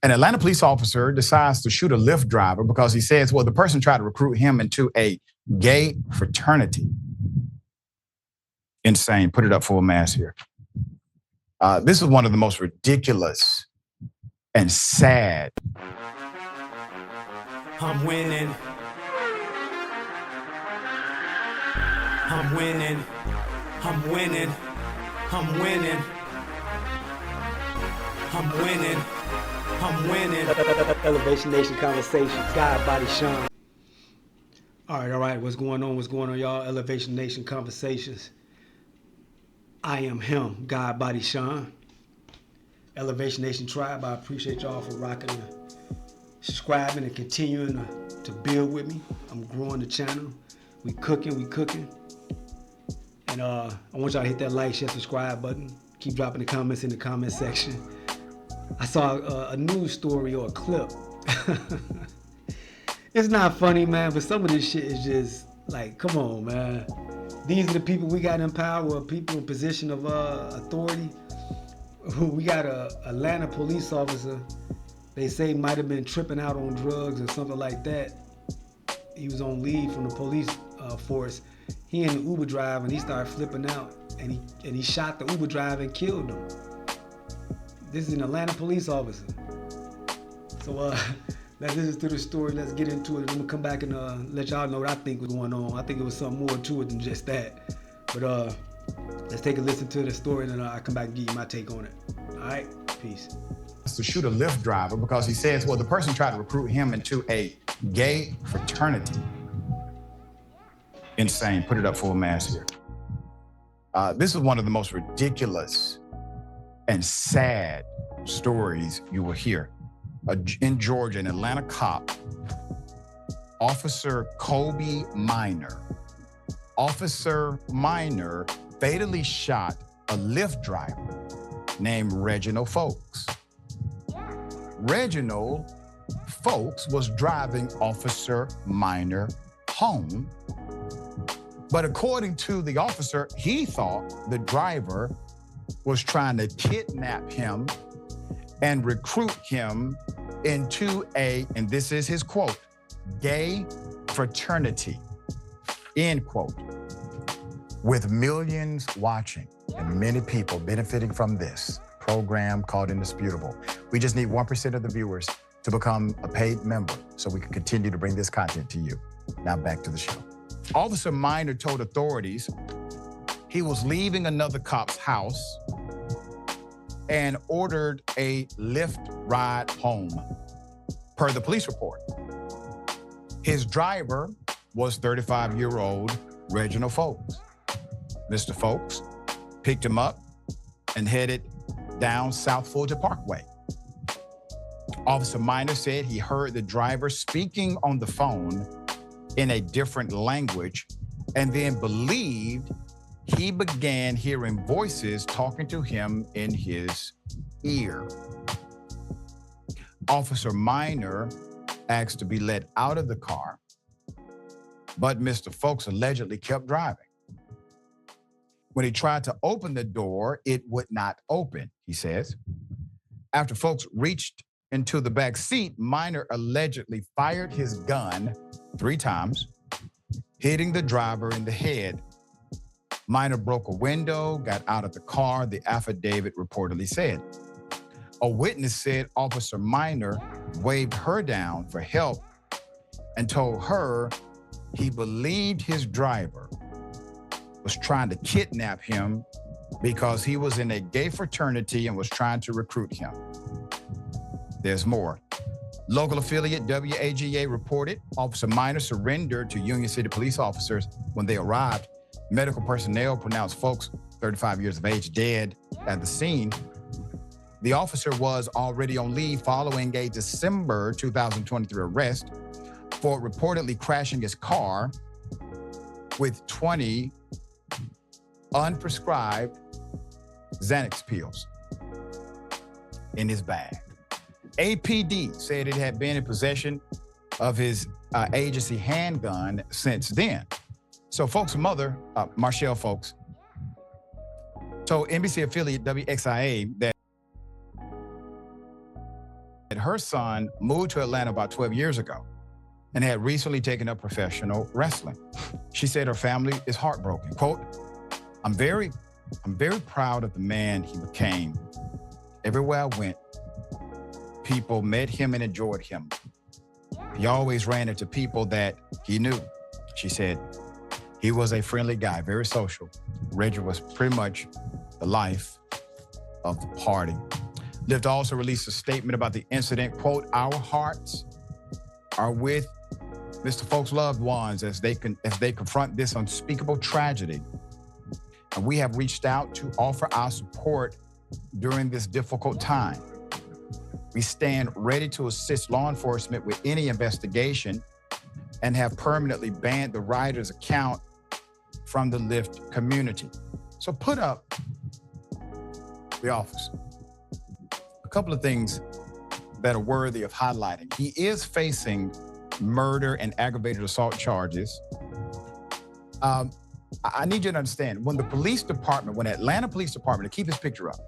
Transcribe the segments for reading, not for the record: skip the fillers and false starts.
An Atlanta police officer decides to shoot a Lyft driver because he says, well, the person tried to recruit him into a gay fraternity. Insane. Put it up full mass here. This is one of the most ridiculous and sad. I'm winning. I'm winning. I'm winning. I'm winning. I'm winning. I'm winning. Elevation Nation Conversations. God, Body, Sean. All right. What's going on? What's going on, y'all? Elevation Nation Conversations. I am him, God, Body, Sean. Elevation Nation Tribe, I appreciate y'all for rocking and subscribing and continuing to build with me. I'm growing the channel. We cooking. And I want y'all to hit that like, share, subscribe button. Keep dropping the comments in the comment section. I saw a news story or a clip. It's not funny, man, but some of this shit is just like, come on, man. These are the people we got in power, people in position of authority. We got a Atlanta police officer, they say might have been tripping out on drugs or something like that. He was on leave from the police force. He in the Uber driver and he started flipping out and he shot the Uber driver and killed him. This is an Atlanta police officer. So let's listen to the story. Let's get into it. I'm gonna come back and let y'all know what I think was going on. I think it was something more to it than just that. But let's take a listen to the story and then I'll come back and give you my take on it. All right, peace. To shoot a Lyft driver because he says, well, the person tried to recruit him into a gay fraternity. Insane. Put it up full mass here. This is one of the most ridiculous and sad stories you will hear. In Georgia, an Atlanta cop, Officer Kobe Minor. Officer Minor fatally shot a Lyft driver named Reginald Folks. Reginald Folks was driving Officer Minor home, but according to the officer, he thought the driver was trying to kidnap him and recruit him into and this is his quote, gay fraternity, end quote. With millions watching and many people benefiting from this program called Indisputable, we just need 1% of the viewers to become a paid member so we can continue to bring this content to you. Now back to the show. Officer Minor told authorities he was leaving another cop's house and ordered a Lyft ride home, per the police report. His driver was 35-year-old Reginald Folks. Mr. Folks picked him up and headed down South Fulton Parkway. Officer Minor said he heard the driver speaking on the phone in a different language and then believed he began hearing voices talking to him in his ear. Officer Minor asked to be let out of the car, but Mr. Folks allegedly kept driving. When he tried to open the door, it would not open, he says. After Folks reached into the back seat, Minor allegedly fired his gun 3 times, hitting the driver in the head. Minor broke a window, got out of the car, the affidavit reportedly said. A witness said Officer Minor waved her down for help and told her he believed his driver was trying to kidnap him because he was in a gay fraternity and was trying to recruit him. There's more. Local affiliate WAGA reported Officer Minor surrendered to Union City police officers when they arrived. Medical personnel pronounced Folks, 35 years of age, dead at the scene. The officer was already on leave following a December 2023 arrest for reportedly crashing his car with 20 unprescribed Xanax pills in his bag. APD said it had been in possession of his agency handgun since then. So Folks' mother, Marshall Folks, told NBC affiliate WXIA that her son moved to Atlanta about 12 years ago and had recently taken up professional wrestling. She said her family is heartbroken. Quote, I'm very proud of the man he became. Everywhere I went, people met him and enjoyed him. He always ran into people that he knew. She said, he was a friendly guy, very social. Reggie was pretty much the life of the party. LYFT also released a statement about the incident. Quote, our hearts are with Mr. Folk's loved ones as they confront this unspeakable tragedy. And we have reached out to offer our support during this difficult time. We stand ready to assist law enforcement with any investigation and have permanently banned the writer's account from the LYFT community. So put up the officer. A couple of things that are worthy of highlighting. He is facing murder and aggravated assault charges. I need you to understand, when Atlanta Police Department, to keep his picture up,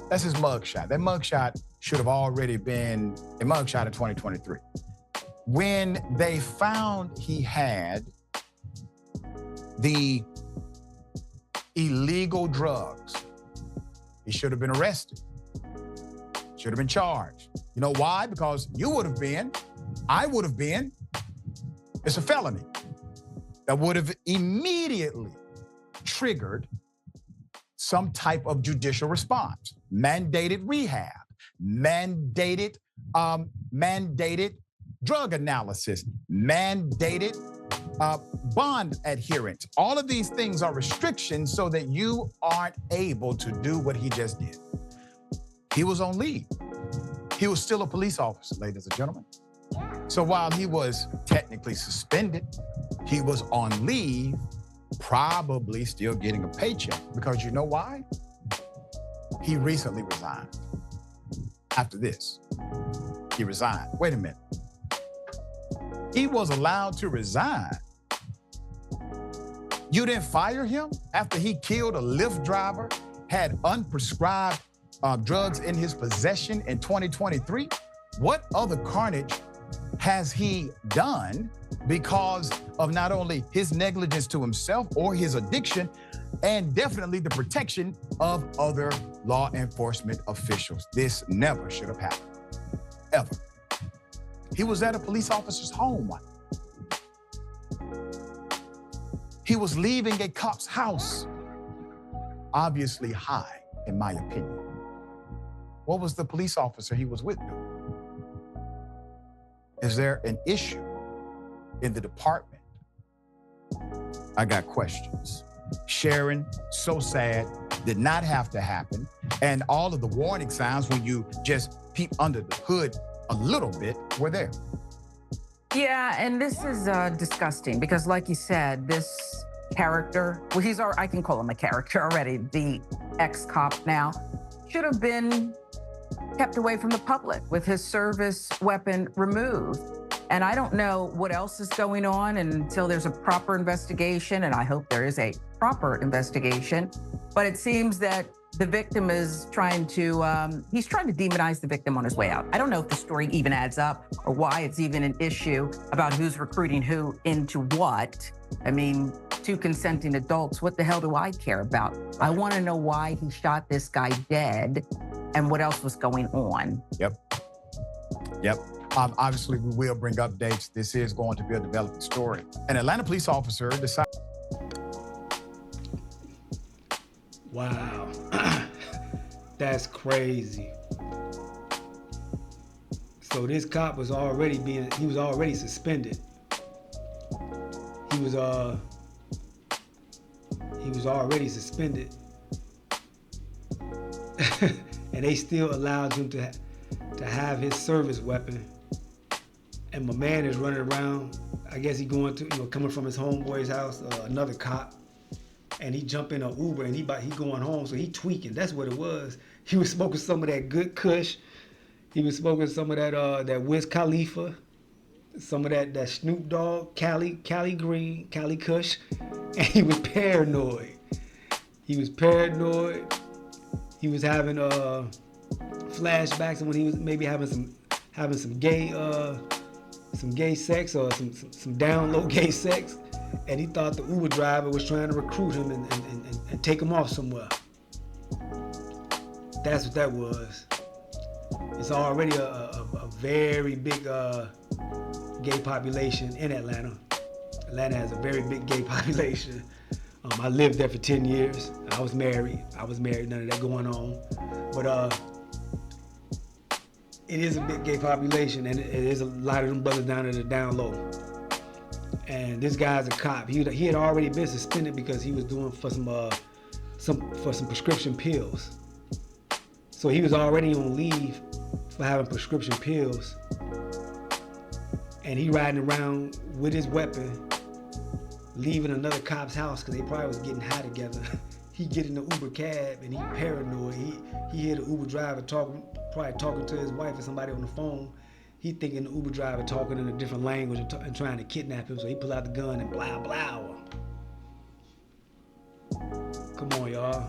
that's his mugshot. That mugshot should have already been a mugshot of 2023. When they found he had the illegal drugs, he should have been arrested, should have been charged. You know why? Because you would have been, I would have been. It's a felony that would have immediately triggered some type of judicial response, mandated rehab, mandated drug analysis, mandated bond adherence. All of these things are restrictions so that you aren't able to do what he just did. He was on leave. He was still a police officer, ladies and gentlemen. So while he was technically suspended, he was on leave, probably still getting a paycheck. Because you know why? He recently resigned. After this, he resigned. Wait a minute. He was allowed to resign. You didn't fire him after he killed a Lyft driver, had unprescribed drugs in his possession in 2023? What other carnage has he done because of not only his negligence to himself or his addiction, and definitely the protection of other law enforcement officials? This never should have happened, ever. He was at a police officer's home. He was leaving a cop's house, obviously high, in my opinion. What was the police officer he was with doing? Is there an issue in the department? I got questions. Sharon, so sad, did not have to happen. And all of the warning signs when you just peep under the hood a little bit were there. Yeah, and this is disgusting because, like you said, this character, well, I can call him a character already, the ex-cop now, should have been kept away from the public with his service weapon removed. And I don't know what else is going on until there's a proper investigation, and I hope there is a proper investigation. But it seems that the victim is trying to, he's trying to demonize the victim on his way out. I don't know if the story even adds up or why it's even an issue about who's recruiting who into what. I mean, two consenting adults, what the hell do I care about? I want to know why he shot this guy dead and what else was going on. Yep. Obviously, we will bring updates. This is going to be a developing story. An Atlanta police officer decided. Wow. That's crazy. So this cop was already suspended. He was already suspended. And they still allowed him to have his service weapon. And my man is running around. I guess he coming from his homeboy's house, another cop. And he jumped in an Uber and he going home, so he tweaking. That's what it was. He was smoking some of that good Kush. He was smoking some of that Wiz Khalifa, some of that Snoop Dogg, Cali Green, Cali Kush, and he was paranoid. He was having flashbacks of when he was maybe having having some gay sex or some down low gay sex, and he thought the Uber driver was trying to recruit him and take him off somewhere. That's what that was. It's already a very big gay population in Atlanta. Atlanta has a very big gay population. I lived there for 10 years. I was married, none of that going on. But it is a big gay population, and it is a lot of them brothers down there down low. And this guy's a cop. He had already been suspended because he was doing for some prescription pills. So he was already on leave for having prescription pills. And he riding around with his weapon, leaving another cop's house because they probably was getting high together. He get in the Uber cab and he paranoid. He hear the Uber driver probably talking to his wife or somebody on the phone. He thinking the Uber driver talking in a different language and trying to kidnap him. So he pull out the gun and blah, blah. Come on, y'all.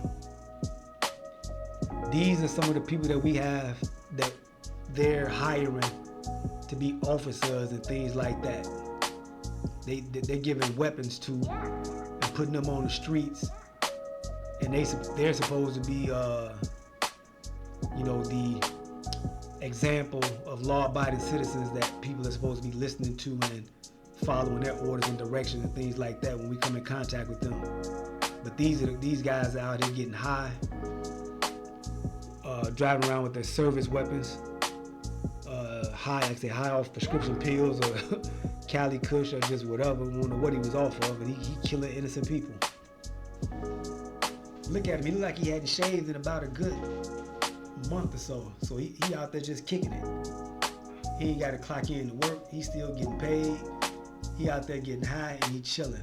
These are some of the people that we have that they're hiring to be officers and things like that. They're giving weapons to and putting them on the streets, and they're supposed to be, the example of law-abiding citizens that people are supposed to be listening to and following their orders and directions and things like that when we come in contact with them. But these guys out here getting high, driving around with their service weapons, high off prescription pills or Cali Kush or just whatever. We don't know what he was off of, but he killing innocent people. Look at him, he looked like he hadn't shaved in about a good month or so. So he out there just kicking it. He ain't got to clock in to work. He's still getting paid. He out there getting high and he chilling.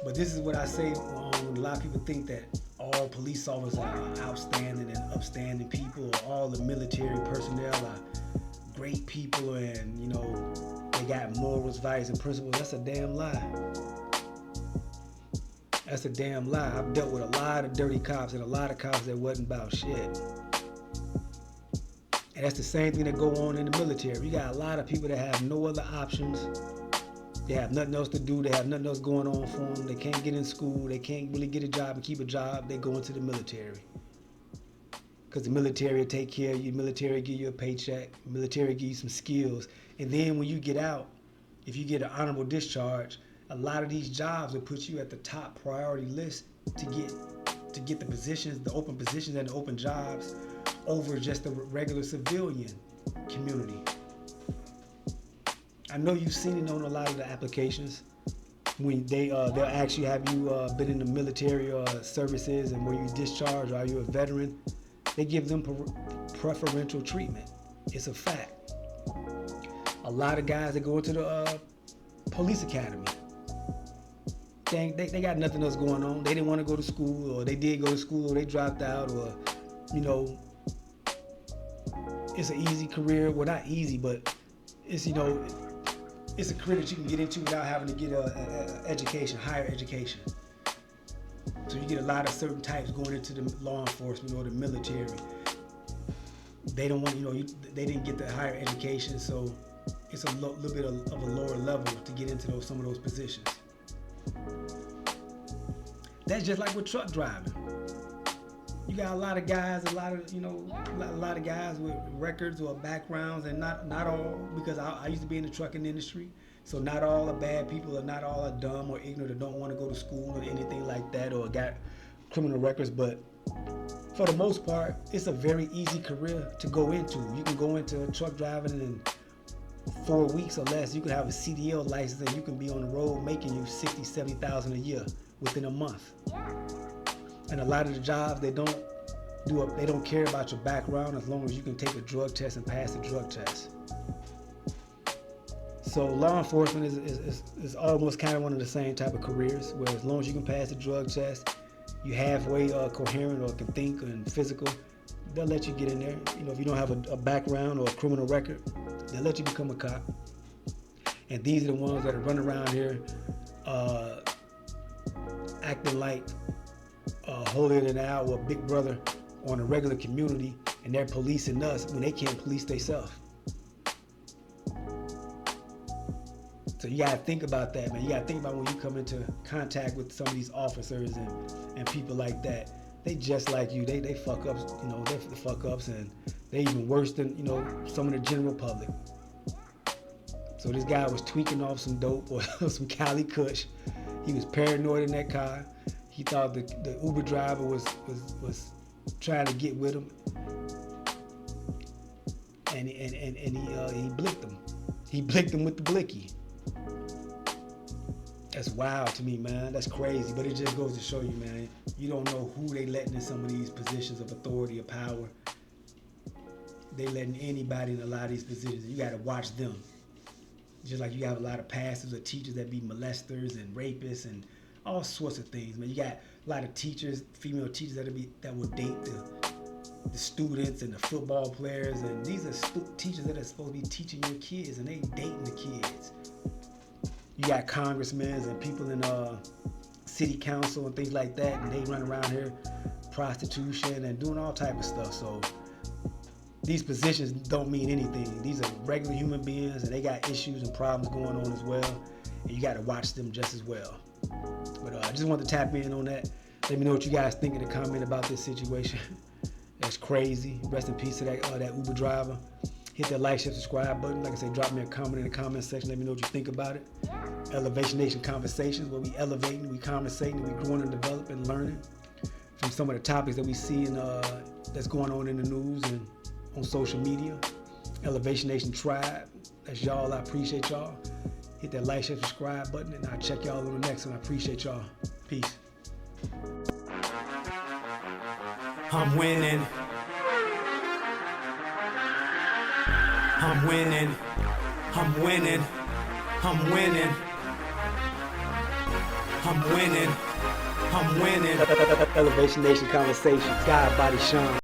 But this is what I say when a lot of people think that all police officers are outstanding and upstanding people, or all the military personnel are great people and, they got morals, values, and principles. That's a damn lie. That's a damn lie. I've dealt with a lot of dirty cops and a lot of cops that wasn't about shit. And that's the same thing that go on in the military. You got a lot of people that have no other options. They have nothing else to do. They have nothing else going on for them. They can't get in school. They can't really get a job and keep a job. They go into the military. Because the military will take care of you. The military give you a paycheck. The military give you some skills. And then when you get out, if you get an honorable discharge, a lot of these jobs will put you at the top priority list to get the positions, the open positions and the open jobs over just the regular civilian community. I know you've seen it on a lot of the applications when they'll ask you, have you been in the military or services, and were you discharged, or are you a veteran? They give them preferential treatment. It's a fact. A lot of guys that go into the police academy, they got nothing else going on. They didn't want to go to school, or they did go to school, or they dropped out, or, it's an easy career. Well, not easy, but it's, it's a career that you can get into without having to get a education, higher education. So you get a lot of certain types going into the law enforcement or the military. They don't want, they didn't get the higher education, so it's a little bit of a lower level to get into some of those positions. That's just like with truck driving. You got a lot of guys, a lot of guys with records or backgrounds, and not all, because I used to be in the trucking industry, so not all are bad people, or not all are dumb or ignorant or don't want to go to school or anything like that, or got criminal records. But for the most part, it's a very easy career to go into. You can go into truck driving in 4 weeks or less. You can have a CDL license and you can be on the road making you $60,000, $70,000 a year within a month. And a lot of the jobs, they don't care about your background as long as you can take a drug test and pass the drug test. So law enforcement is almost kind of one of the same type of careers, where as long as you can pass the drug test, you halfway coherent or can think and physical, they'll let you get in there. If you don't have a background or a criminal record, they'll let you become a cop. And these are the ones that are running around here acting like holier than thou or big brother on a regular community, and they're policing us when they can't police themselves. So you gotta think about that, man. You gotta think about when you come into contact with some of these officers and people like that. They just like you. They fuck ups, you know, they're the fuck ups, and they even worse than, you know, some of the general public. So this guy was tweaking off some dope or some Cali Kush. He was paranoid in that car. He thought the Uber driver was trying to get with him, and he blicked him. He blicked him with the blicky. That's wild to me, man. That's crazy. But it just goes to show you, man, you don't know who they letting in some of these positions of authority or power. They letting anybody in a lot of these positions. You got to watch them. Just like you have a lot of pastors or teachers that be molesters and rapists and all sorts of things, man. You got a lot of teachers, female teachers that will date the students and the football players, and these are teachers that are supposed to be teaching your kids, and they dating the kids. You got congressmen and people in city council and things like that, and they run around here prostitution and doing all type of stuff. So these positions don't mean anything. These are regular human beings, and they got issues and problems going on as well, and you got to watch them just as well. But I just want to tap in on that. Let me know what you guys think in the comment about this situation. That's crazy. Rest in peace to that Uber driver. Hit that like, share, subscribe button. Like I said, drop me a comment in the comment section. Let me know what you think about it. Elevation Nation Conversations, where we elevating, we conversating, we growing and developing and learning from some of the topics that we see that's going on in the news and on social media. Elevation Nation Tribe, that's y'all. I appreciate y'all. Hit that like, share, subscribe button, and I'll check y'all on the next one. I appreciate y'all. Peace. I'm winning. I'm winning. I'm winning. I'm winning. I'm winning. I'm winning. Elevation Nation Conversations. God, Body, Sean.